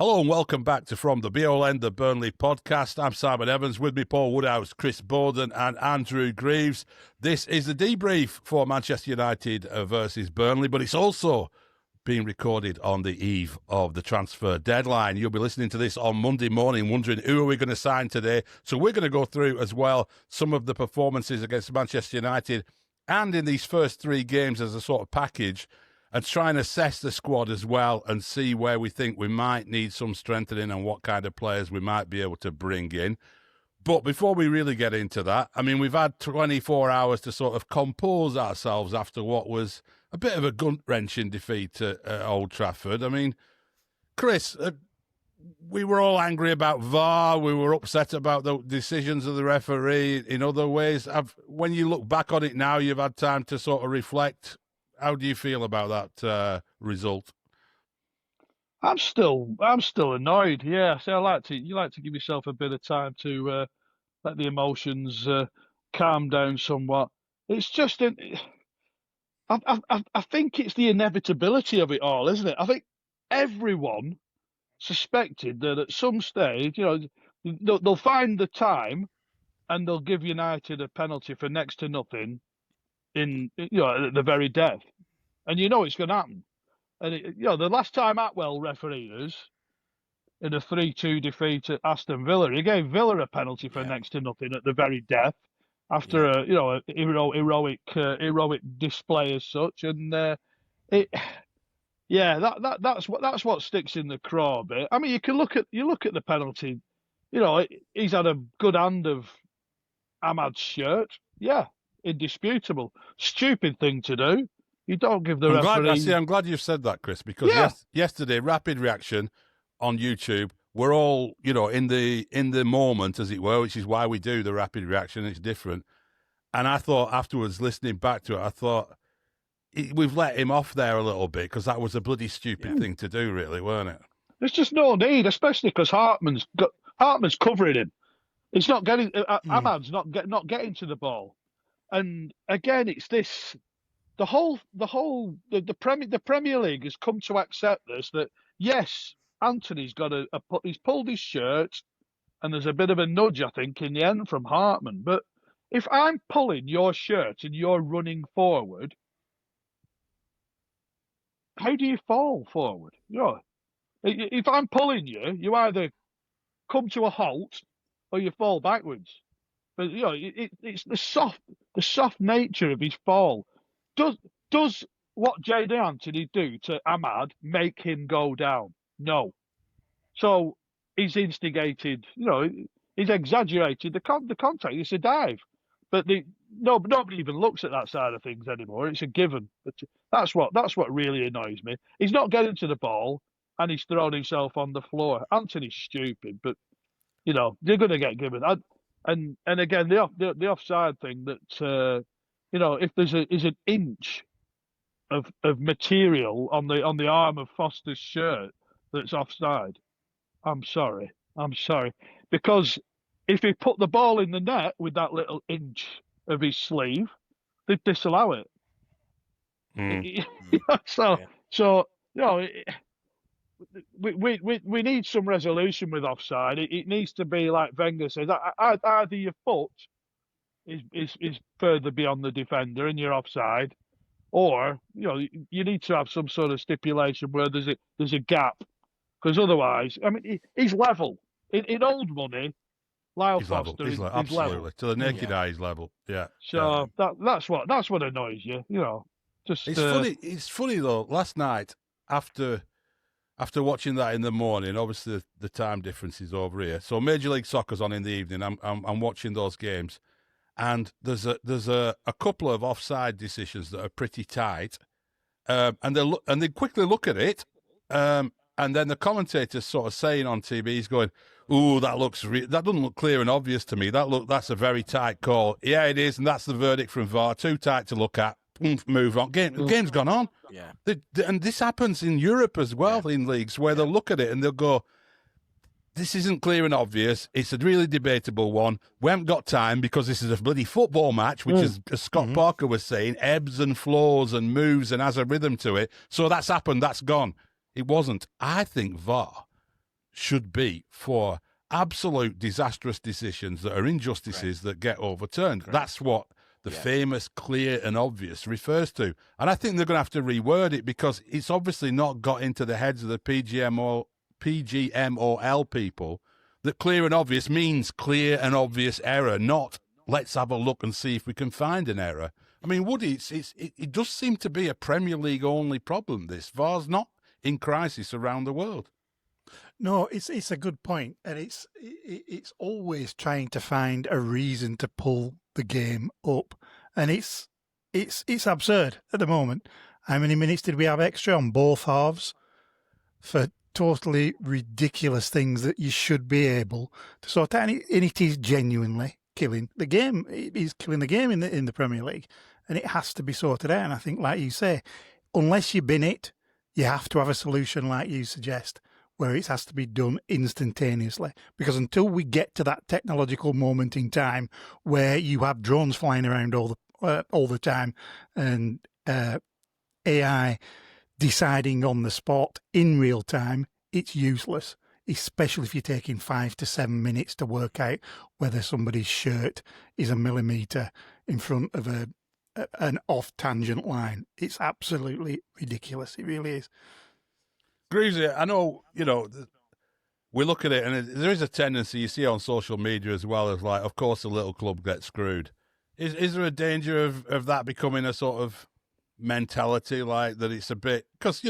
Hello and welcome back to From the Be-All End, the Burnley podcast. I'm Simon Evans, with me Paul Woodhouse, Chris Bowden and Andrew Greaves. This is the debrief for Manchester United versus Burnley, but it's also being recorded on the eve of the transfer deadline. You'll be listening to this on Monday morning wondering who are we going to sign today. So we're going to go through as well some of the performances against Manchester United and in these first three games as a sort of package, and try and assess the squad as well and see where we think we might need some strengthening and what kind of players we might be able to bring in. But before we really get into that, I mean, we've had 24 hours to sort of compose ourselves after what was a bit of a gut-wrenching defeat at Old Trafford. I mean, Chris, we were all angry about VAR. We were upset about the decisions of the referee in other ways. When you look back on it now, you've had time to sort of reflect. How do you feel about that result? I'm still annoyed. Yeah, so you like to give yourself a bit of time to let the emotions calm down somewhat. It's just I think it's the inevitability of it all, isn't it? I think everyone suspected that at some stage, they'll find the time and they'll give United a penalty for next to nothing at the very death, and it's going to happen. And the last time Atwell refereed us in a 3-2 defeat at Aston Villa, he gave Villa a penalty for next to nothing at the very death after a heroic display as such. And that's what sticks in the craw a bit. I mean, you look at the penalty. He's had a good hand of Ahmad's shirt. Yeah, indisputable. Stupid thing to do. You don't give the referee. I'm glad you've said that, Chris, because yesterday, rapid reaction on YouTube, we're all, in the moment, as it were, which is why we do the rapid reaction. It's different. And I thought afterwards, listening back to it, I thought we've let him off there a little bit because that was a bloody stupid thing to do, really, weren't it? There's just no need, especially because Hartman's covering him. He's not getting. Ahmad's not getting to the ball. And again, it's this. The Premier League has come to accept this, that yes, Anthony's got he's pulled his shirt, and there's a bit of a nudge, I think, in the end from Hartman. But if I'm pulling your shirt and you're running forward, how do you fall forward? If I'm pulling you, you either come to a halt or you fall backwards. But it's the soft nature of his fall. Does what Jadon Anthony do to Ahmad make him go down? No. So he's instigated. He's exaggerated the contact. It's a dive, but nobody even looks at that side of things anymore. It's a given. But that's what really annoys me. He's not getting to the ball, and he's thrown himself on the floor. Anthony's stupid, but they're going to get given. And again, the offside thing that. If there's an inch of material on the arm of Foster's shirt that's offside, I'm sorry. Because if he put the ball in the net with that little inch of his sleeve, they'd disallow it. We need some resolution with offside. It needs to be like Wenger says, either your foot is further beyond the defender and you're offside, or you need to have some sort of stipulation where there's a gap, because otherwise, I mean, he's level in old money. Lyle Foster is absolutely level. To the naked eye, he's level. Yeah. So that's what annoys you. It's funny though. Last night after watching that in the morning, obviously the time difference is over here. So Major League Soccer's on in the evening. I'm watching those games. And there's a couple of offside decisions that are pretty tight, and they quickly look at it, and then the commentator's sort of saying on TV, he's going, "Ooh, that doesn't look clear and obvious to me. That's a very tight call. Yeah, it is, and that's the verdict from VAR. Too tight to look at. Move on. Game's gone on. Yeah, and this happens in Europe as well in leagues where they'll look at it and they'll go, this isn't clear and obvious. It's a really debatable one. We haven't got time because this is a bloody football match, which is, as Scott Parker was saying, ebbs and flows and moves and has a rhythm to it. So that's happened. That's gone. It wasn't. I think VAR should be for absolute disastrous decisions that are injustices that get overturned. That's what the famous clear and obvious refers to. And I think they're going to have to reword it because it's obviously not got into the heads of the PGMOL people that clear and obvious means clear and obvious error, not let's have a look and see if we can find an error. I mean, Woody, it does seem to be a Premier League only problem. This VAR's not in crisis around the world. No, it's a good point, and it's always trying to find a reason to pull the game up, and it's absurd at the moment. How many minutes did we have extra on both halves for totally ridiculous things that you should be able to sort out? And it is genuinely killing the game. It is killing the game in the Premier League, and it has to be sorted out. And I think, like you say, unless you bin it, you have to have a solution like you suggest, where it has to be done instantaneously. Because until we get to that technological moment in time where you have drones flying around all the time and AI deciding on the spot in real time, it's useless, especially if you're taking 5 to 7 minutes to work out whether somebody's shirt is a millimetre in front of an off-tangent line. It's absolutely ridiculous. It really is. Greavesy, I know, we look at it and there is a tendency you see on social media as well as like, of course, the little club gets screwed. Is there a danger of that becoming a sort of mentality, like that it's a bit... Because,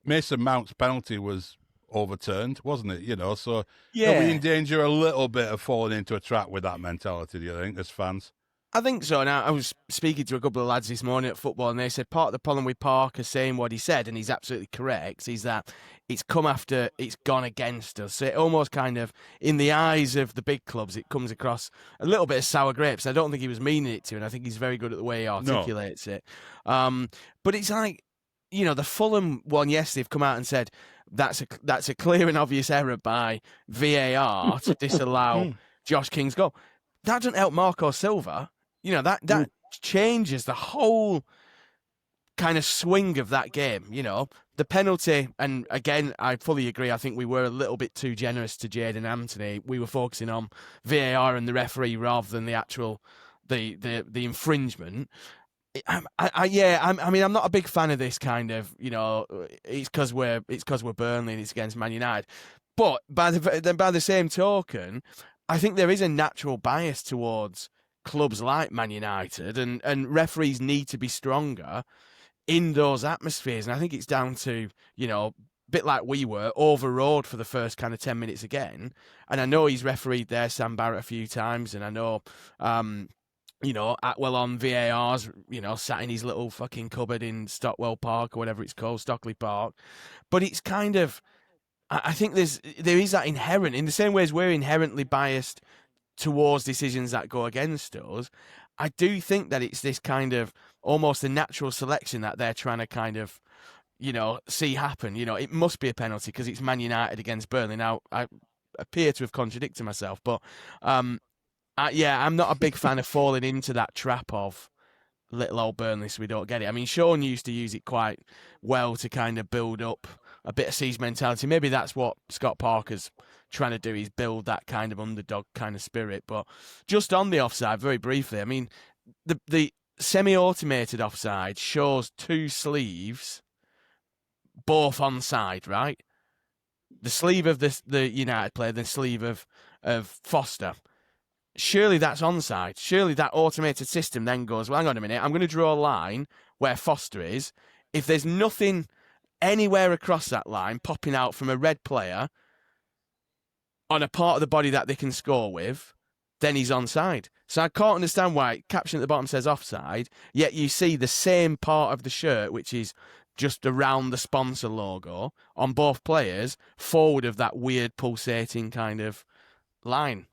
Mason Mount's penalty was overturned, wasn't it? So are we in danger a little bit of falling into a trap with that mentality, do you think, as fans? I think so. Now, I was speaking to a couple of lads this morning at football, and they said part of the problem with Parker saying what he said, and he's absolutely correct, is that it's come after, it's gone against us. So it almost kind of, in the eyes of the big clubs, it comes across a little bit of sour grapes. I don't think he was meaning it to, and I think he's very good at the way he articulates it. But it's like, the Fulham one yesterday, they've come out and said that's a clear and obvious error by VAR to disallow Josh King's goal. That doesn't help Marco Silva. That changes the whole kind of swing of that game. The penalty, and again, I fully agree. I think we were a little bit too generous to Jadon Anthony. We were focusing on VAR and the referee rather than the actual the infringement. I'm not a big fan of this kind of. It's because we're Burnley and it's against Man United. But by the same token, I think there is a natural bias towards clubs like Man United, and referees need to be stronger in those atmospheres. And I think it's down to, a bit like we were, overrode for the first kind of 10 minutes again. And I know he's refereed there, Sam Barrett, a few times, and I know, Atwell on VAR's, sat in his little fucking cupboard in Stockwell Park or whatever it's called, Stockley Park. But it's kind of, I think there is that inherent, in the same way as we're inherently biased towards decisions that go against us, I do think that it's this kind of almost a natural selection that they're trying to kind of, see happen. It must be a penalty because it's Man United against Burnley. Now, I appear to have contradicted myself, but I'm not a big fan of falling into that trap of little old Burnley so we don't get it. I mean, Sean used to use it quite well to kind of build up a bit of siege mentality. Maybe that's what Scott Parker's trying to do, is build that kind of underdog kind of spirit. But just on the offside, very briefly, I mean, the semi-automated offside shows two sleeves, both onside, right? The sleeve of the United player, the sleeve of Foster. Surely that's onside. Surely that automated system then goes, well, hang on a minute, I'm going to draw a line where Foster is. If there's nothing anywhere across that line popping out from a red player on a part of the body that they can score with, then he's onside. So I can't understand why caption at the bottom says offside, yet you see the same part of the shirt, which is just around the sponsor logo, on both players, forward of that weird pulsating kind of line.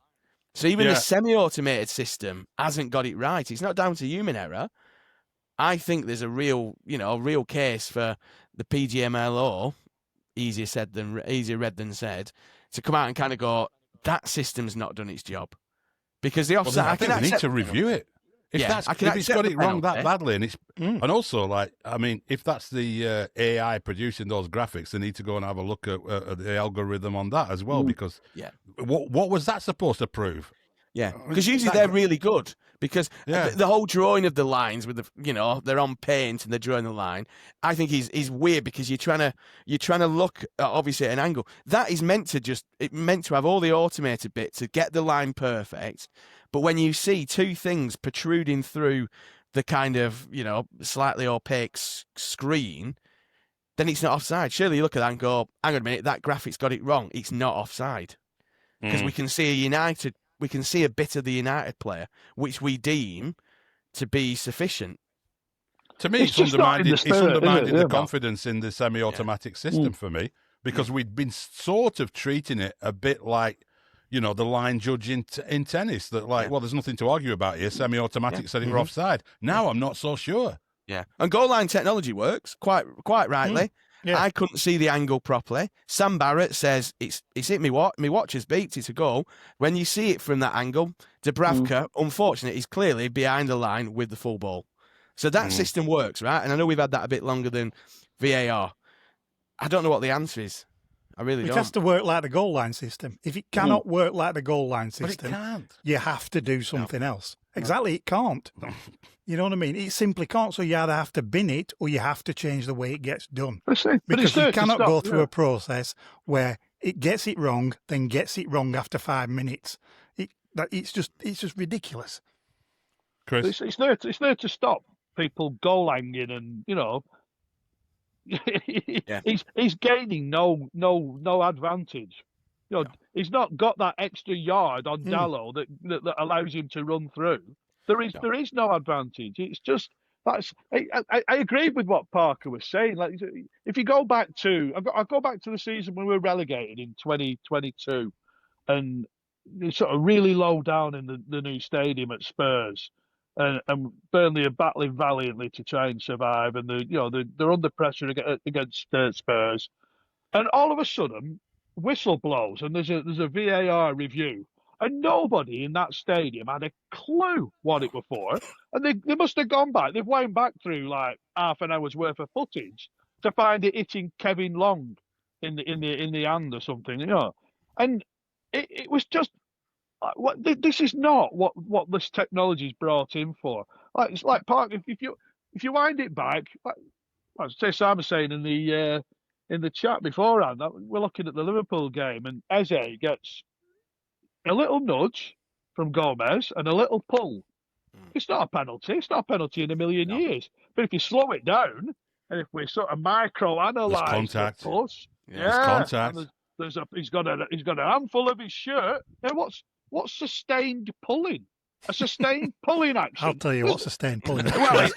So even the semi-automated system hasn't got it right. It's not down to human error. I think there's a real case for the PGMLO, easier read than said, to come out and kind of go, that system's not done its job. Because the offside... I think they need to review it. If Yeah, I can if he's accept got the it wrong that penalty. badly, and and also like, I mean, if that's the AI producing those graphics, they need to go and have a look at the algorithm on that as well, because Yeah. what was that supposed to prove? Yeah, because usually they're really good because Yeah. the whole drawing of the lines with they're on paint and they're drawing the line. I think is weird because you're trying to look at, obviously at an angle that is meant to have all the automated bits to get the line perfect. But when you see two things protruding through the kind of slightly opaque screen, then it's not offside. Surely you look at that and go, hang on a minute, that graphic's got it wrong. It's not offside because we can see a bit of the United player, which we deem to be sufficient. To me, It's undermining the confidence in the semi-automatic system for me, because we'd been sort of treating it a bit like, the line judge in tennis, that well, there's nothing to argue about here. Semi-automatic said it were offside. Now I'm not so sure. Yeah, and goal line technology works quite rightly. Yeah. I couldn't see the angle properly. Sam Barrett says it's hit me. Me watcher's beat. It's a goal. When you see it from that angle, Dubravka, unfortunately, is clearly behind the line with the full ball. So that system works, right? And I know we've had that a bit longer than VAR. I don't know what the answer is. I really don't. It has to work like the goal line system. If it cannot work like the goal line system, But it can't. you have to do something else. Exactly, it can't. You know what I mean? It simply can't. So you either have to bin it or you have to change the way it gets done. Because you cannot go through a process where it gets it wrong, then gets it wrong after 5 minutes. It's just ridiculous. Chris? It's there to stop people goal langing and he's gaining no advantage. He's not got that extra yard on Dallo that allows him to run through. There is no advantage. It's just I agree with what Parker was saying. Like, if you go back to I go back to the season when we were relegated in 2022, and it's sort of really low down in the new stadium at Spurs. And Burnley are battling valiantly to try and survive, and they're under pressure against Spurs, and all of a sudden, whistle blows, and there's a VAR review, and nobody in that stadium had a clue what it was for, and they must have gone back. They've wound back through like half an hour's worth of footage to find it hitting Kevin Long in the hand or something, and it was just. This is not what this technology's brought in for. It's like Park. If you wind it back, like say Sam was saying in the chat beforehand, we're looking at the Liverpool game, and Eze gets a little nudge from Gomez and a little pull. It's not a penalty. It's not a penalty in a million years. But if you slow it down, and if we sort of micro-analyse the push, there's contact. He's got a handful of his shirt. Now what's sustained pulling? A sustained pulling action. I'll tell you what sustained pulling action. Well,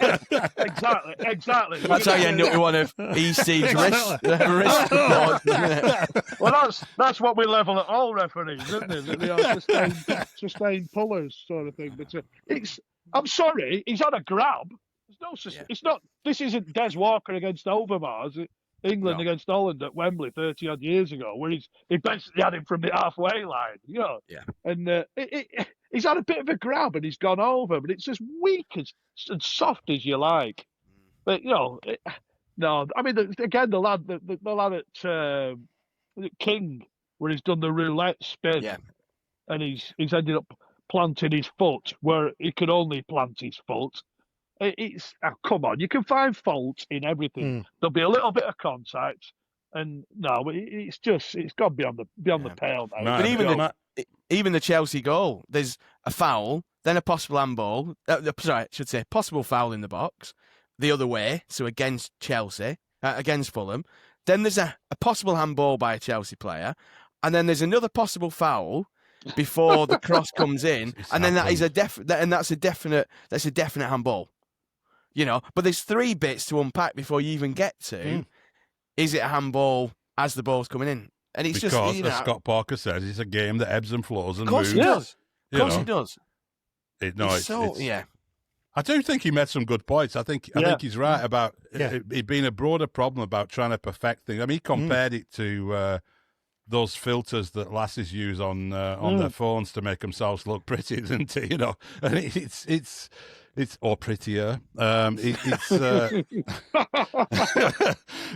exactly. That's how you end up with one of EC's wrist boards, isn't it? Well, that's what we level at all referees, isn't it? They are sustained pullers sort of thing. But I'm sorry, he's had a grab. It's not. This isn't Des Walker against Overmars. England against Holland at Wembley 30 odd years ago, where he basically had him from the halfway line, and he's had a bit of a grab and he's gone over, but it's as weak and soft as you like. But no, I mean again the lad at King, where he's done the roulette spin, and he's ended up planting his foot where he could only plant his foot. Come on, you can find fault in everything. There'll be a little bit of contact, and it's gone beyond the pale now. But even the Chelsea goal, there's a foul, then a possible handball. Sorry, I should say possible foul in the box, the other way, so against Chelsea, against Fulham. Then there's a possible handball by a Chelsea player, and then there's another possible foul before the cross comes in, and then that's a definite handball. But there's 3 bits to unpack before you even get to, is it a handball as the ball's coming in? And it's because, just, as Scott Parker says, it's a game that ebbs and flows and moves. Of course it does. I do think he made some good points. I think he's right about it being a broader problem about trying to perfect things. I mean, he compared it to those filters that lasses use on their phones to make themselves look pretty, isn't it? And It's or prettier. It's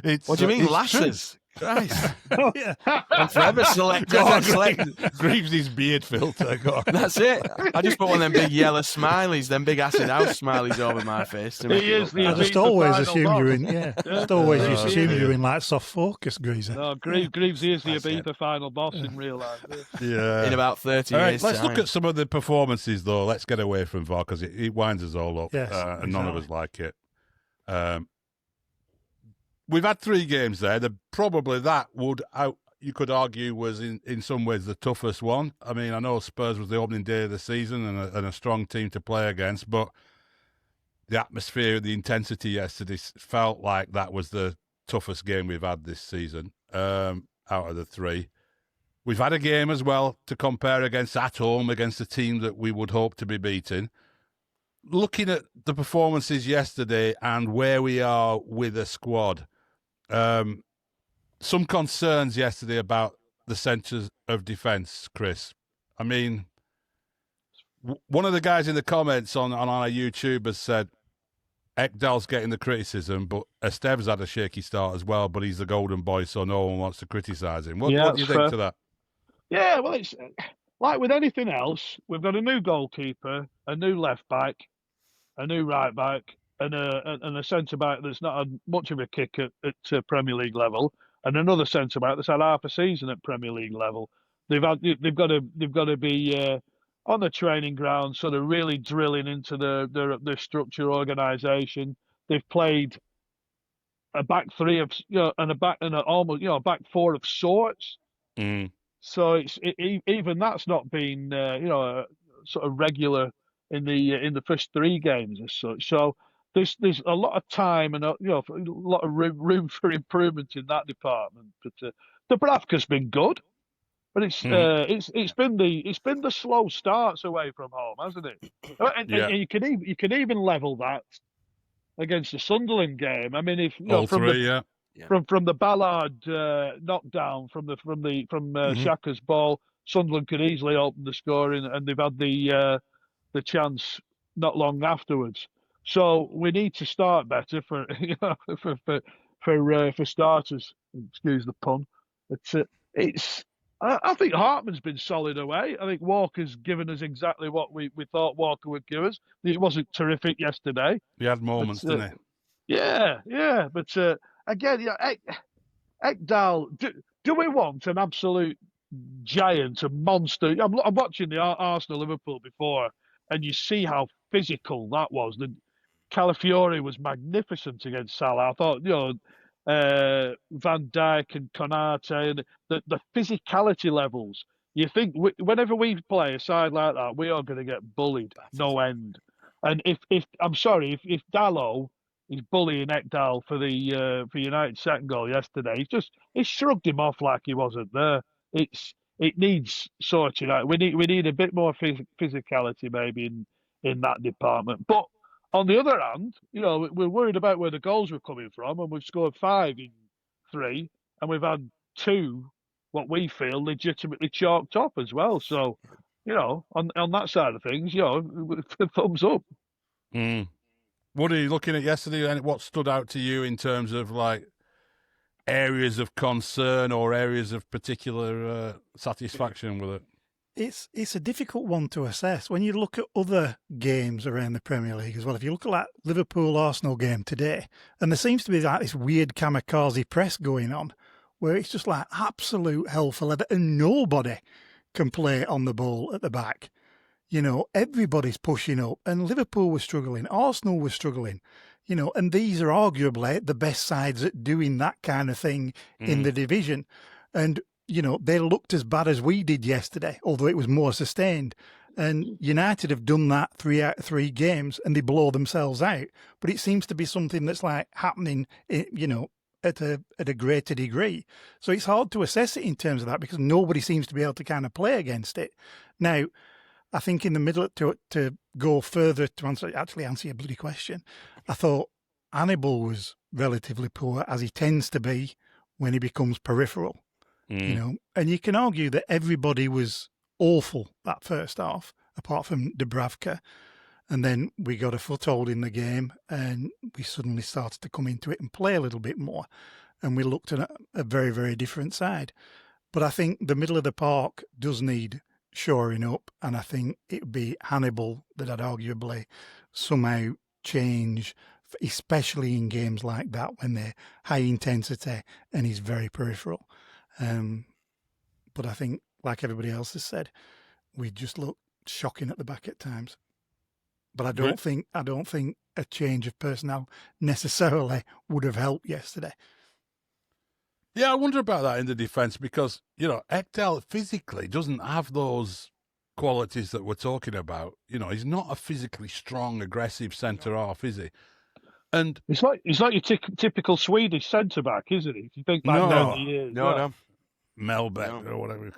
it's. What do you mean, it's lasses? Christ. Yeah. I'm forever select. Go on, select. Greaves' beard filter. Go on. That's it. I just put one of them big yellow smileys, them big acid house smileys over my face. To make He it is look the I better. just always final assumed boss. you're in. Yeah, just always just assumed you're in like soft focus, Greaser. No, Greaves is the That's it. Ibiza final boss in real life. Yeah. In about 30 All right, years' let's time. look at some of the performances, though. Let's get away from VAR because it winds us all up, Yes, and none of exactly. us like it. We've had 3 games there. Probably that you could argue was in some ways the toughest one. I mean, I know Spurs was the opening day of the season and a strong team to play against, but the atmosphere, the intensity yesterday felt like that was the toughest game we've had this season out of the 3. We've had a game as well to compare against at home against a team that we would hope to be beating. Looking at the performances yesterday and where we are with a squad, some concerns yesterday about the centres of defence, Chris. I mean, one of the guys in the comments on our YouTube has said Ekdal's getting the criticism, but Estev's had a shaky start as well, but he's the golden boy, so no one wants to criticise him. What do you that's think fair. to that? Yeah, well, it's like with anything else. We've got a new goalkeeper, a new left back, a new right back, and a centre back that's not had much of a kick at Premier League level, and another centre back that's had half a season at Premier League level. They've got to be on the training ground, sort of really drilling into the structure, organisation. They've played a back 3 of and a back 4 of sorts. Mm. So even that's not been sort of regular in the first 3 games as such. So there's a lot of time and a lot of room for improvement in that department. But Dubravka's been good, but it's been the slow starts away from home, hasn't it? And you can even level that against the Sunderland game. I mean, if All from 3, yeah. from the Ballard knockdown from Xhaka's ball, Sunderland could easily open the scoring, and they've had the chance not long afterwards. So we need to start better for starters. Excuse the pun. But I think Hartman's been solid away. I think Walker's given us exactly what we thought Walker would give us. It wasn't terrific yesterday. He had moments, didn't he? Yeah. But again, Ekdal. Do we want an absolute giant, a monster? I'm watching the Arsenal Liverpool before, and you see how physical that was. The Calafiori was magnificent against Salah. I thought, Van Dijk and Konate, and the physicality levels. You think whenever we play a side like that, we are going to get bullied, no end. And if Dalot is bullying Ekdal for United's second goal yesterday, he shrugged him off like he wasn't there. It needs sorting out. We need a bit more physicality maybe in that department. But on the other hand, we're worried about where the goals were coming from, and we've scored 5 in 3, and we've had 2 what we feel legitimately chalked up as well. So, on that side of things, thumbs up. Mm. What are you looking at yesterday, and what stood out to you in terms of like areas of concern or areas of particular satisfaction with it? It's a difficult one to assess. When you look at other games around the Premier League as well, if you look at that Liverpool-Arsenal game today, and there seems to be like this weird kamikaze press going on, where it's just like absolute hell for leather, and nobody can play on the ball at the back. Everybody's pushing up, and Liverpool was struggling, Arsenal was struggling, and these are arguably the best sides at doing that kind of thing in the division. And they looked as bad as we did yesterday, although it was more sustained. And United have done that 3 out of 3 games, and they blow themselves out. But it seems to be something that's like happening, at a greater degree. So it's hard to assess it in terms of that because nobody seems to be able to kind of play against it. Now, I think in the middle to go further to answer your bloody question, I thought Hannibal was relatively poor, as he tends to be when he becomes peripheral. And you can argue that everybody was awful that first half, apart from Dubravka. And then we got a foothold in the game and we suddenly started to come into it and play a little bit more. And we looked at a very, very different side. But I think the middle of the park does need shoring up. And I think it would be Hannibal that I'd arguably somehow change, especially in games like that when they're high intensity and he's very peripheral. But I think, like everybody else has said, we just look shocking at the back at times. But I don't think a change of personnel necessarily would have helped yesterday. Yeah, I wonder about that in the defence because, Ekdal physically doesn't have those qualities that we're talking about. He's not a physically strong, aggressive centre-half, is he? And It's like your typical Swedish centre-back, isn't he? If you think back down the years. No. Melbeck or whatever,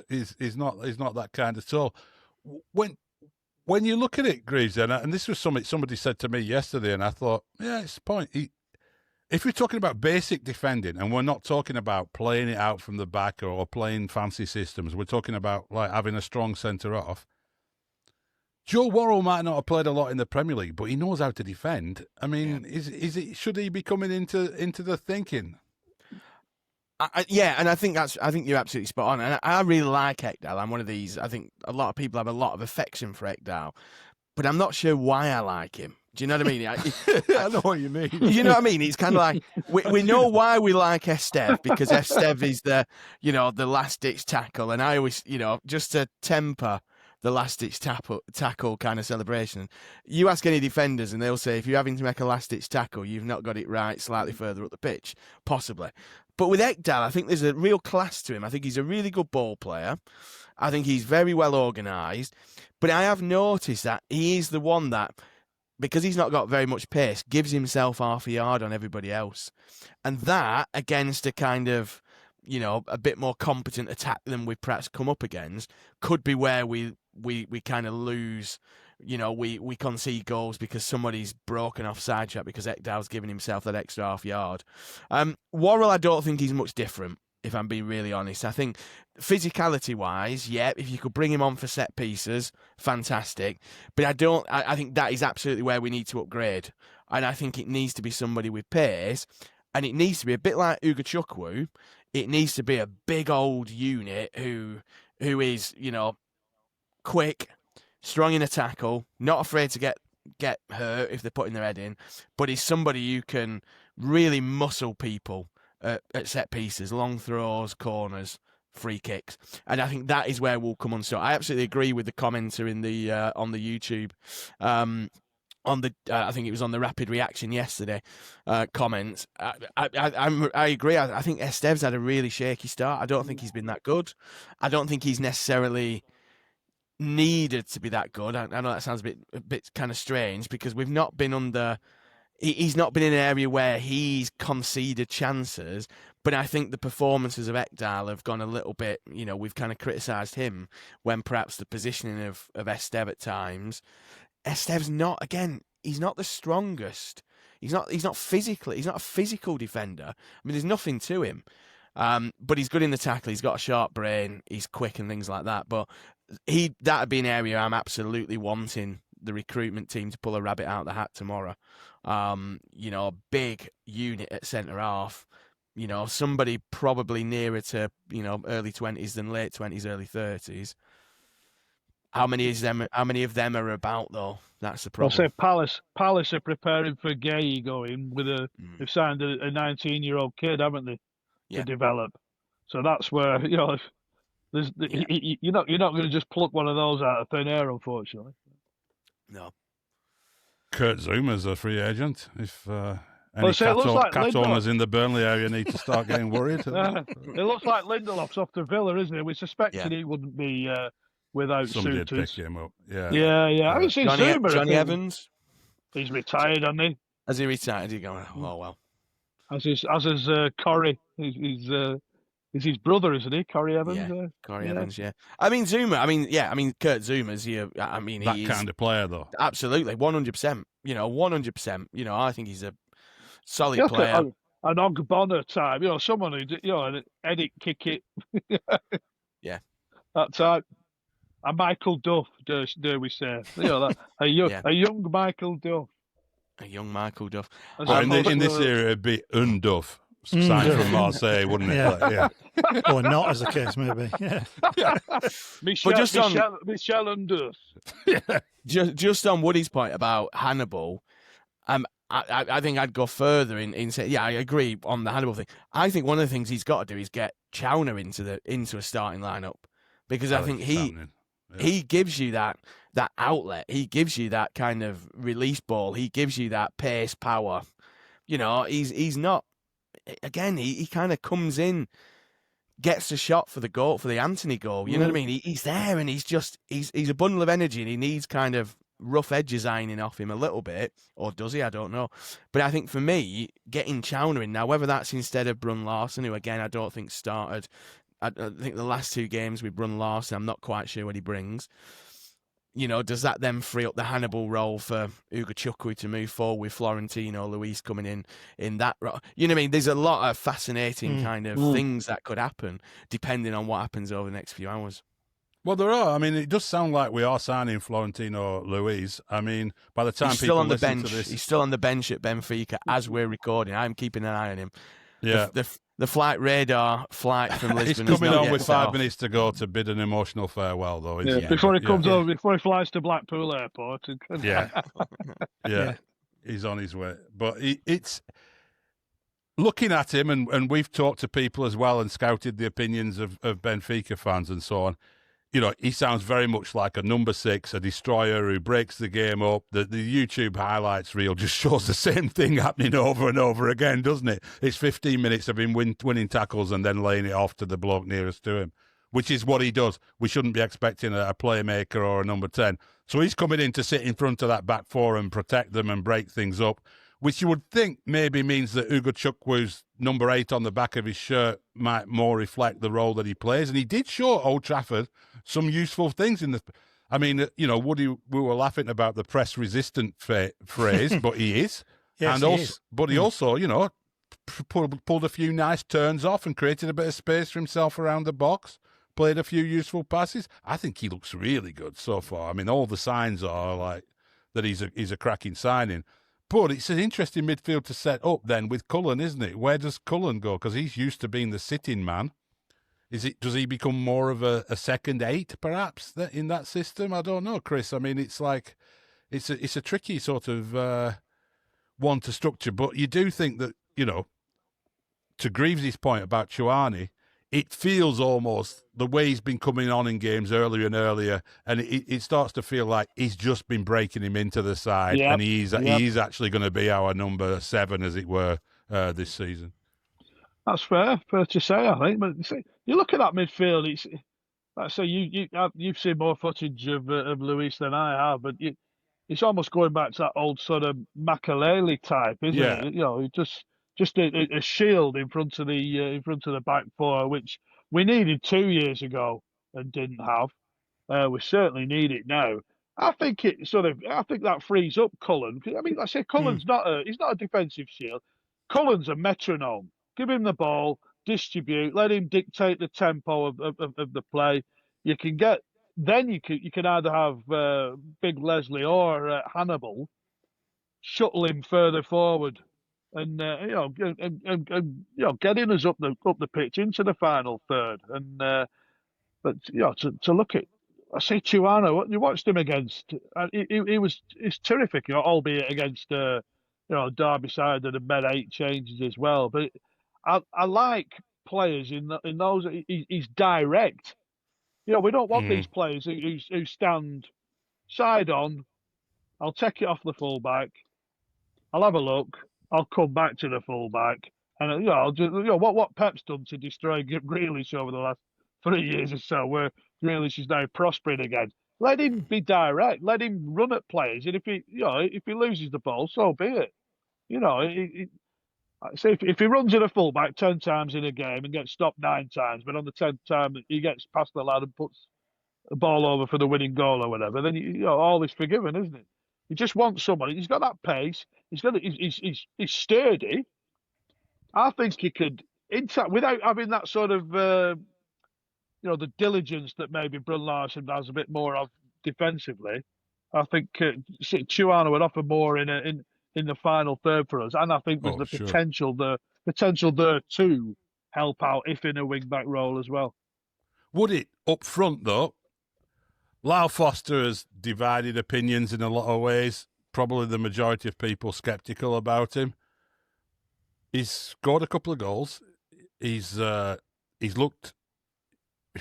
he's not that kind at all. When you look at it, Greaves, and this was something somebody said to me yesterday, and I thought, yeah, it's the point. If we're talking about basic defending, and we're not talking about playing it out from the back or playing fancy systems, we're talking about like having a strong centre off. Joe Worrell might not have played a lot in the Premier League, but he knows how to defend. I mean, should he be coming into the thinking? And I think you're absolutely spot on. And I really like Ekdal. I'm one of these. I think a lot of people have a lot of affection for Ekdal, but I'm not sure why I like him. Do you know what I mean? I know what you mean. You know what I mean? It's kind of like we know why we like Estev because Estev is the last ditch tackle, and I always just to temper the last ditch tackle kind of celebration. You ask any defenders, and they'll say if you're having to make a last ditch tackle, you've not got it right slightly further up the pitch, possibly. But with Ekdal, I think there's a real class to him. I think he's a really good ball player. I think he's very well organised. But I have noticed that he is the one that, because he's not got very much pace, gives himself half a yard on everybody else. And that, against a kind of, a bit more competent attack than we perhaps come up against, could be where we kind of lose. We concede goals because somebody's broken off side track because Ekdal's giving himself that extra half yard. Worrell, I don't think he's much different, if I'm being really honest. I think physicality-wise, yeah, if you could bring him on for set pieces, fantastic. But I think that is absolutely where we need to upgrade. And I think it needs to be somebody with pace, and it needs to be a bit like Ugo Chukwu. It needs to be a big old unit who is, quick, strong in a tackle, not afraid to get hurt if they're putting their head in, but is somebody who can really muscle people at set pieces, long throws, corners, free kicks. And I think that is where we'll come unstuck. I absolutely agree with the commenter in the on the YouTube. I think it was on the Rapid Reaction yesterday. Comments. I agree. I think Estev's had a really shaky start. I don't think he's been that good. I don't think he's necessarily needed to be that good. I know that sounds a bit kind of strange because we've not been under. He's not been in an area where he's conceded chances. But I think the performances of Ekdal have gone a little bit. We've kind of criticised him when perhaps the positioning of Estev at times. Estev's not, again, he's not the strongest. He's not physically, he's not a physical defender. I mean, there's nothing to him. But he's good in the tackle, he's got a sharp brain, he's quick and things like that. But that'd be an area I'm absolutely wanting the recruitment team to pull a rabbit out of the hat tomorrow. A big unit at centre half. Somebody probably nearer to, early 20s than late 20s, early 30s. How many of them are about though? That's the problem. I'll say Palace are preparing for Gay going with they've signed a 19-year-old kid, haven't they? Yeah. To develop. So that's where you're not going to just pluck one of those out of thin air, unfortunately. No. Kurt Zuma's a free agent. If Well, so it looks like cat Lindelof. owners in the Burnley area need to start getting worried. It looks like Lindelof's off to Villa, isn't it? We suspected he wouldn't be without Somebody would suitors. pick him up. Yeah. Yeah. I haven't seen Zuma. Johnny Evans. He's retired, hasn't he? Has he retired? He's going, oh, well. As is Corey. He's his brother, isn't he? Corey Evans. Yeah, Corey Evans. Yeah. I mean Zuma. Kurt Zuma's here. I mean, that he kind of player, though. Absolutely, 100%. 100%. I think he's a solid player. An Ogbonna type. Someone who an Edit kick it. Yeah. That type. a Michael Duff, dare we say? A young Michael Duff. A young Michael Duff. Well, in this era, it'd be Unduff, signed from Marseille, wouldn't it? Yeah. Or not, as the case may be. Yeah. Michel Unduff. Just on Woody's point about Hannibal, I think I'd go further in saying, yeah, I agree on the Hannibal thing. I think one of the things he's got to do is get Chowner into a starting lineup, because I think he gives you that outlet. He gives you that kind of release ball. He gives you that pace, power. You know, he's not. Again, he kind of comes in, gets the shot for the goal, for the Anthony goal. You know what I mean? He's there, and he's a bundle of energy, and he needs kind of rough edges ironing off him a little bit, or does he? I don't know. But I think for me, getting Chowner in now, whether that's instead of Brun Larson, who again I don't think started. I think the last 2 games with Brun Larson, I'm not quite sure what he brings. You know, does that then free up the Hannibal role for Ugo Chukwu to move forward with Florentino Luis coming in that role? You know what I mean? There's a lot of fascinating kind of things that could happen depending on what happens over the next few hours. Well, there are. I mean, it does sound like we are signing Florentino Luis. I mean, by the time he's people still on the listen bench, to this, he's still on the bench at Benfica as we're recording. I'm keeping an eye on him. Yeah. The flight radar flight from Lisbon. He's coming on with 5 minutes to go to bid an emotional farewell, though. Isn't he? Before he comes over, before he flies to Blackpool Airport. Yeah, he's on his way. But it's looking at him, and we've talked to people as well and scouted the opinions of Benfica fans and so on. You know, he sounds very much like a number 6, a destroyer who breaks the game up. The YouTube highlights reel just shows the same thing happening over and over again, doesn't it? It's 15 minutes of him winning tackles and then laying it off to the bloke nearest to him, which is what he does. We shouldn't be expecting a playmaker or a number 10. So he's coming in to sit in front of that back 4 and protect them and break things up, which you would think maybe means that Ugo Chukwu's number 8 on the back of his shirt might more reflect the role that he plays. And he did show at Old Trafford some useful things in the... I mean, you know, Woody, we were laughing about the press-resistant phrase, but he is. Yes, and he also, is. But he also, you know, pulled a few nice turns off and created a bit of space for himself around the box, played a few useful passes. I think he looks really good so far. I mean, all the signs are like that he's a cracking signing. But it's an interesting midfield to set up then with Cullen, isn't it? Where does Cullen go? Because he's used to being the sitting man. Does he become more of a second 8, perhaps, in that system? I don't know, Chris. I mean, it's like it's a tricky sort of one to structure. But you do think that, you know, to Greaves' point about Chouamani, it feels almost the way he's been coming on in games earlier and earlier, and it starts to feel like he's just been breaking him into the side, and he's actually going to be our number 7, as it were, this season. That's fair to say, I think. But you look at that midfield. It's like I say, you've seen more footage of Luis than I have, but it's almost going back to that old sort of Makelele type, isn't it? You know, just a shield in front of the back 4, which we needed 2 years ago and didn't have. We certainly need it now. I think that frees up Cullen. I mean, like I say, Cullen's he's not a defensive shield. Cullen's a metronome. Give him the ball, distribute, let him dictate the tempo of the play. You can either have Big Leslie or Hannibal shuttle him further forward, and getting us up the pitch into the final third. And but you know, to look at, I say Chouamani, you watched him against. He's terrific, you know, albeit against Derby-side that have made 8 changes as well. But I like players in those. He's direct. You know, we don't want these players who stand side on. I'll take it off the fullback. I'll have a look. I'll come back to the fullback, and I'll just, what Pep's done to destroy Grealish over the last 3 years or so, where Grealish is now prospering again. Let him be direct. Let him run at players, and if he loses the ball, so be it. You know, so if he runs in a fullback 10 times in a game and gets stopped 9 times, but on the 10th time he gets past the lad and puts the ball over for the winning goal or whatever, then all is forgiven, isn't it? You just want somebody. He's got that pace. He's sturdy. I think he could without having that sort of the diligence that maybe Brun Larsen has a bit more of defensively. I think Chuana would offer more in the final third for us, and I think there's potential there to help out if in a wing back role as well. Would it up front though? Lyle Foster has divided opinions in a lot of ways. Probably the majority of people sceptical about him. He's scored a couple of goals. He's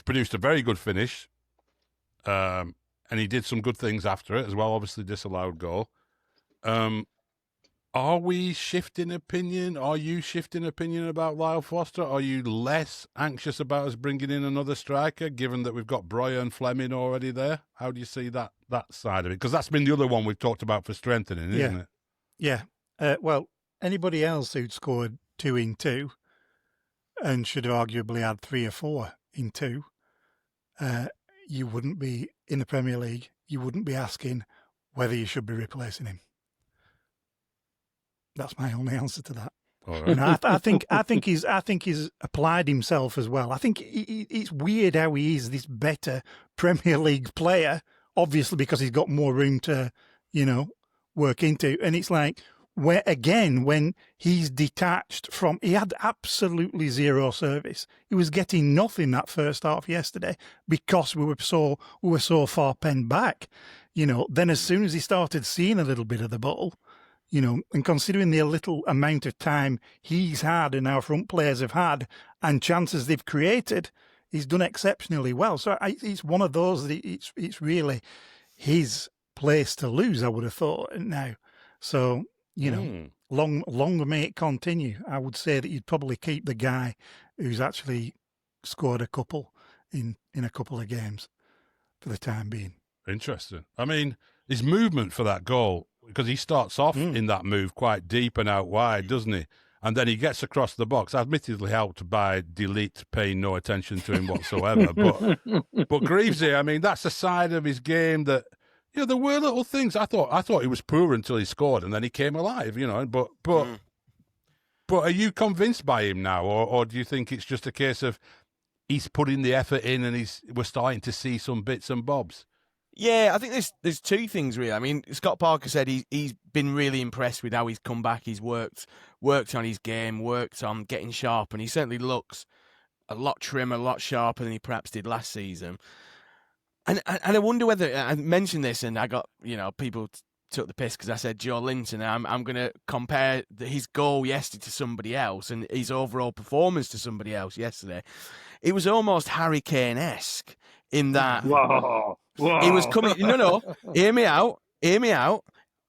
produced a very good finish, and he did some good things after it as well. Obviously, disallowed goal. Are we shifting opinion? Are you shifting opinion about Lyle Foster? Are you less anxious about us bringing in another striker, given that we've got Breuer and Fleming already there? How do you see that side of it? Because that's been the other one we've talked about for strengthening, isn't it? Yeah. Well, anybody else who'd scored 2 in 2 and should have arguably had 3 or 4 in 2, you wouldn't be in the Premier League. You wouldn't be asking whether you should be replacing him. That's my only answer to that. All right. I think he's applied himself as well. I think it's weird how he is this better Premier League player, obviously because he's got more room to, work into. And it's like when he's detached from, he had absolutely zero service. He was getting nothing that first half yesterday because we were so far penned back. Then as soon as he started seeing a little bit of the ball, and considering the little amount of time he's had and our front players have had and chances they've created, he's done exceptionally well. So it's one of those that it's really his place to lose, I would have thought now. So, long may it continue. I would say that you'd probably keep the guy who's actually scored a couple in a couple of games for the time being. Interesting. I mean, his movement for that goal, because he starts off in that move quite deep and out wide, doesn't he? And then he gets across the box, admittedly helped by Delete paying no attention to him whatsoever. but Greavesy, I mean, that's a side of his game that, there were little things. I thought he was poor until he scored, and then he came alive, But are you convinced by him now, or do you think it's just a case of he's putting the effort in and we're starting to see some bits and bobs? Yeah, I think there's 2 things really. I mean, Scott Parker said he's been really impressed with how he's come back. He's worked on his game, worked on getting sharp, and he certainly looks a lot trimmer, a lot sharper than he perhaps did last season. And I wonder whether I mentioned this, and I got people took the piss because I said Joe Linton. I'm going to compare his goal yesterday to somebody else and his overall performance to somebody else yesterday. It was almost Harry Kane-esque in that. Whoa. He was coming. No. Hear me out.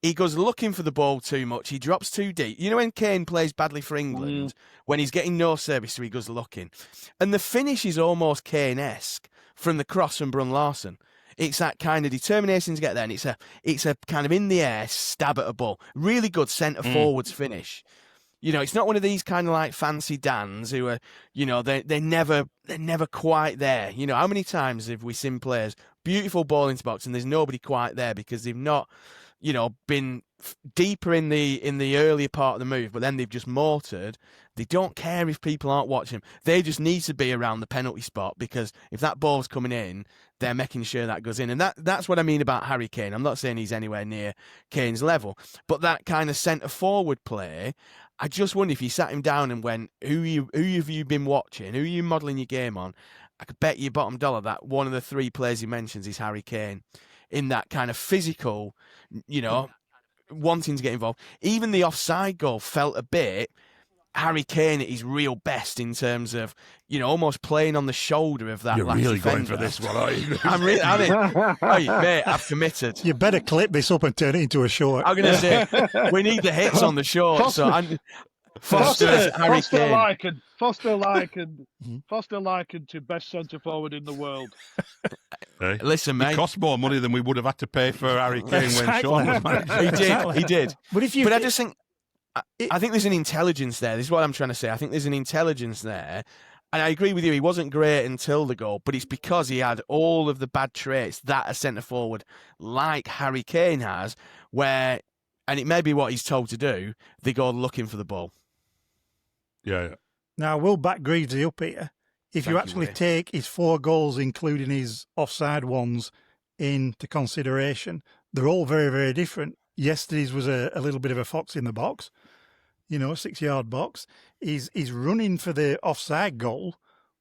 He goes looking for the ball too much. He drops too deep. When Kane plays badly for England, when he's getting no service, so he goes looking. And the finish is almost Kane-esque from the cross from Brun Larsen. It's that kind of determination to get there, and it's a kind of in the air stab at a ball. Really good centre forwards finish. It's not one of these kind of like fancy Dans who are, they're never quite there. How many times have we seen players, beautiful ball into box, and there's nobody quite there because they've not, been deeper in the earlier part of the move, but then they've just mortared. They don't care if people aren't watching them. They just need to be around the penalty spot because if that ball's coming in, they're making sure that goes in. And that's what I mean about Harry Kane. I'm not saying he's anywhere near Kane's level, but that kind of centre forward play, I just wonder if you sat him down and went, who have you been watching? Who are you modelling your game on? I could bet you bottom dollar that one of the 3 players he mentions is Harry Kane in that kind of physical, wanting to get involved. Even the offside goal felt a bit Harry Kane at his real best in terms of, almost playing on the shoulder of that. You're last really defender. going for this one, are you? I'm really, hey, mate, I've committed. You better clip this up and turn it into a short. I'm going to say, we need the hits on the short. Foster likened to best centre forward in the world. Hey, listen, mate, it cost more money than we would have had to pay for Harry Kane when Sean was manager. He did. But I just think, I think there's an intelligence there. This is what I'm trying to say. I think there's an intelligence there. And I agree with you, he wasn't great until the goal, but it's because he had all of the bad traits that a centre forward like Harry Kane has, where, and it may be what he's told to do, they go looking for the ball. Yeah. Now, we'll back Greavesy up here. if you actually take his 4 goals, including his offside ones, into consideration, they're all very, very different. Yesterday's was a little bit of a fox in the box, a 6-yard box. His running for the offside goal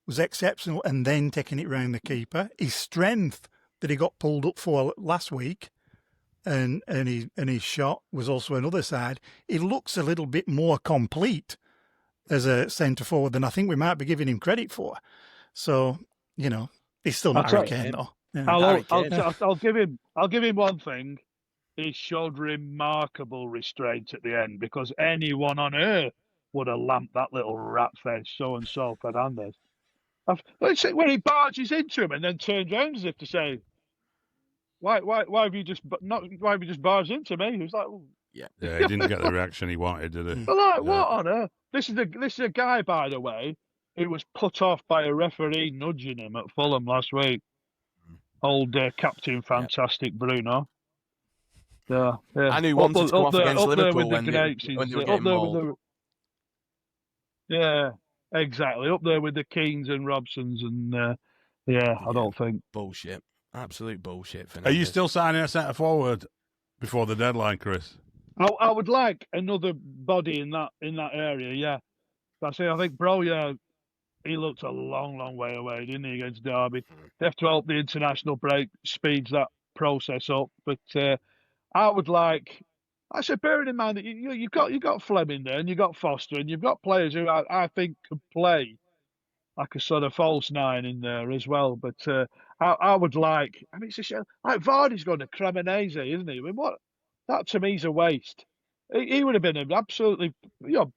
was exceptional, and then taking it round the keeper. His strength that he got pulled up for last week, and his shot was also another side. He looks a little bit more complete as a centre forward than I think we might be giving him credit for. So, he's still not Harry Kane, though. Yeah. I'll give him one thing. He showed remarkable restraint at the end, because anyone on earth would have lamped that little rat face so-and-so Fernandez. When he barges into him and then turns around as if to say, "Why have you just barged into me?" He was like, Yeah, he didn't get the reaction he wanted, did he? But what on earth? This is a guy, by the way, who was put off by a referee nudging him at Fulham last week. Old Captain Fantastic Bruno. Yeah. I knew he wanted to come off against Liverpool when they were getting mauled. Yeah, exactly. Up there with the Keanes and Robsons, and I don't think bullshit. Absolute bullshit. Are you still signing a centre forward before the deadline, Chris? I would like another body in that area. Yeah, I think Broja, he looked a long, long way away, didn't he, against Derby? They have to hope the international break speeds that process up. But I would like. I said, bearing in mind that you've got Fleming there, and you've got Foster, and you've got players who I think could play like a sort of false 9 in there as well. But I would like. I mean, it's a shame. Like Vardy's going to Cremonese, isn't he? I mean, what? That to me is a waste. He would have been an absolutely,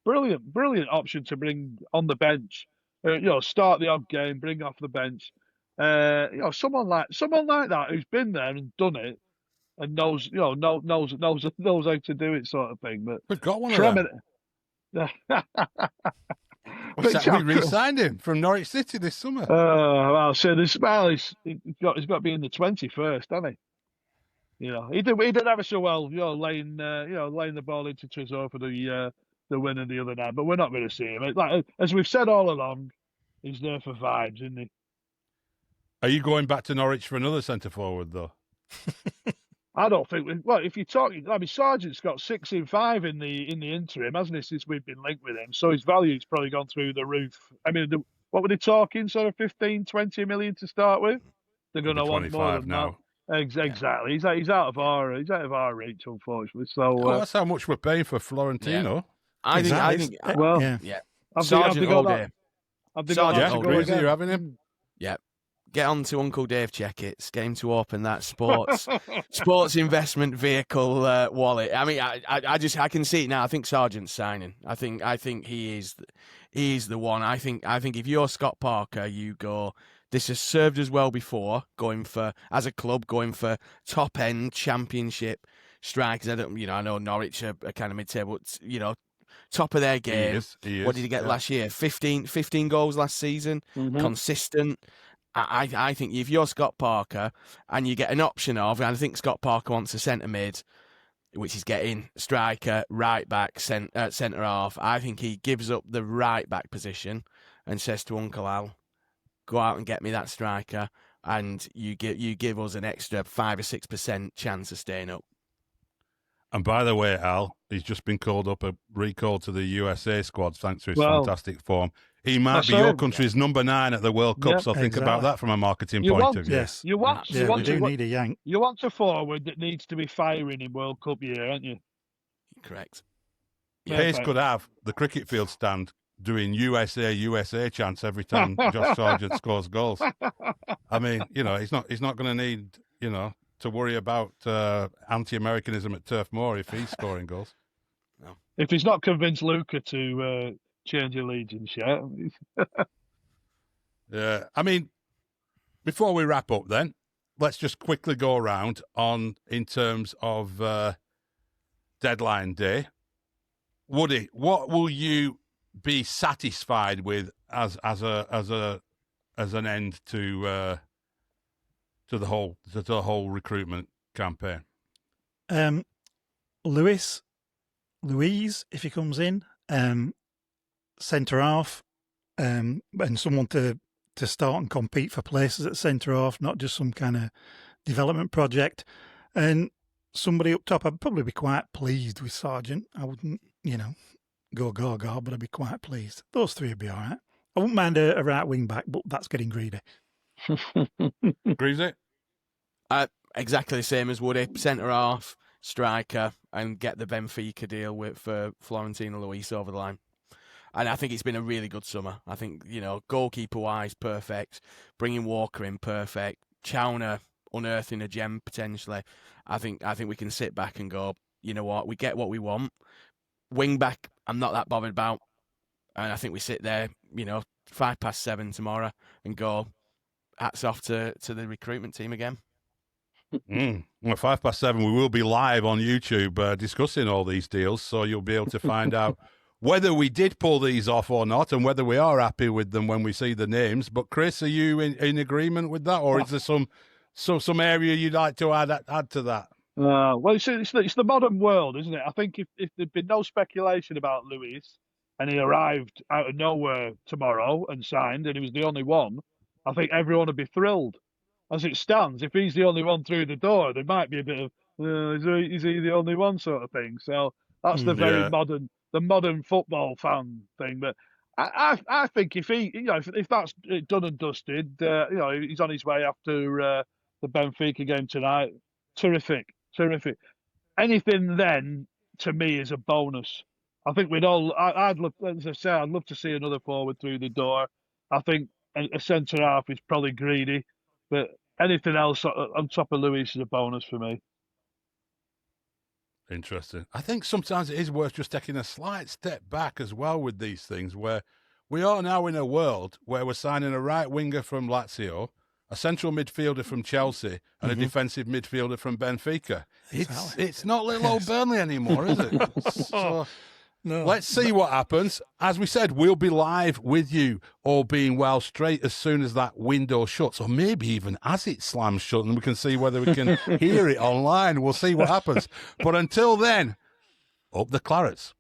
brilliant option to bring on the bench. Start the odd game, bring off the bench. Someone like that who's been there and done it and knows how to do it, sort of thing. But we've got one of them. We re-signed him from Norwich City this summer. He's got to be in the 21st, hasn't he? He did ever so well, laying the ball into Trizor for the winner the other night. But we're not going to see him. Like as we've said all along, he's there for vibes, isn't he? Are you going back to Norwich for another centre forward though? I don't think. If you're talking, I mean, Sargent's got 6 in 5 in the interim, hasn't he? Since we've been linked with him, so his value's probably gone through the roof. I mean, what were they talking? Sort of 15, 20 million to start with. They're going to want more than now. That. Exactly. He's out of our reach, unfortunately. So that's how much we're paying for Florentino. Yeah. I think. Well, yeah. Sergeant all day. Grizzly, you're having him. Yeah. Get on to Uncle Dave Checkits. Get him to open that sports investment vehicle wallet. I mean, I can see it now. I think Sargent's signing. I think he is the one. I think if you're Scott Parker, you go. This has served us well before, as a club, going for top end championship strikers. I know Norwich are kind of mid-table, top of their game. He is, what did he get last year? 15 goals last season, consistent. I think if you're Scott Parker and you get an option of, and I think Scott Parker wants a centre mid, which is getting striker, right back, centre half. I think he gives up the right back position and says to Uncle Al, go out and get me that striker, and you give us an extra 5 or 6% chance of staying up. And by the way, Al, he's just been recalled to the USA squad thanks to his fantastic form. He might be your country's number 9 at the World Cup, so think about that from a marketing point of view. Yes, you need a yank. You want a forward that needs to be firing in World Cup year, aren't you? Correct. Pace could have the cricket field stand doing USA chants every time Josh Sargent scores goals. I mean, he's not going to need, to worry about anti-Americanism at Turf Moor if he's scoring goals. No. If he's not convinced Luca to change allegiance yet. Yeah. I mean, before we wrap up then, let's just quickly go around in terms of deadline day. Woody, what will you be satisfied with as an end to the whole recruitment campaign? Luis, if he comes in, centre half, and someone to to start and compete for places at centre-half, not just some kind of development project. And somebody up top, I'd probably be quite pleased with Sargent. I wouldn't, go, but I'd be quite pleased. Those three would be all right. I wouldn't mind a right wing back, but that's getting greedy. Greasy? Exactly the same as Woody. Centre half, striker, and get the Benfica deal for Florentino Luis over the line. And I think it's been a really good summer. I think, goalkeeper-wise, perfect. Bringing Walker in, perfect. Chowner unearthing a gem, potentially. I think we can sit back and go, you know what, we get what we want. Wing-back, I'm not that bothered about. And I think we sit there, 7:05 tomorrow and go, hats off to the recruitment team again. Well, 7:05, we will be live on YouTube discussing all these deals, so you'll be able to find out whether we did pull these off or not, and whether we are happy with them when we see the names. But Chris, are you in agreement with that, or is there some area you'd like to add to that? Well, it's the modern world, isn't it? I think if there'd been no speculation about Luis and he arrived out of nowhere tomorrow and signed, and he was the only one, I think everyone would be thrilled. As it stands, if he's the only one through the door, there might be a bit of is he the only one sort of thing. So that's the very modern football fan thing. But I think if he, if that's done and dusted, he's on his way after the Benfica game tonight. Terrific. Anything then to me is a bonus. I think I'd love, as I say, I'd love to see another forward through the door. I think a centre half is probably greedy, but anything else on top of Luis is a bonus for me. Interesting. I think sometimes it is worth just taking a slight step back as well with these things, where we are now in a world where we're signing a right winger from Lazio, a central midfielder from Chelsea, and a defensive midfielder from Benfica. It's not little old Burnley anymore, is it? So, No. Let's see what happens. As we said, we'll be live with you, all being well, straight as soon as that window shuts, or maybe even as it slams shut, and we can see whether we can hear it online. We'll see what happens. But until then, up the Clarets.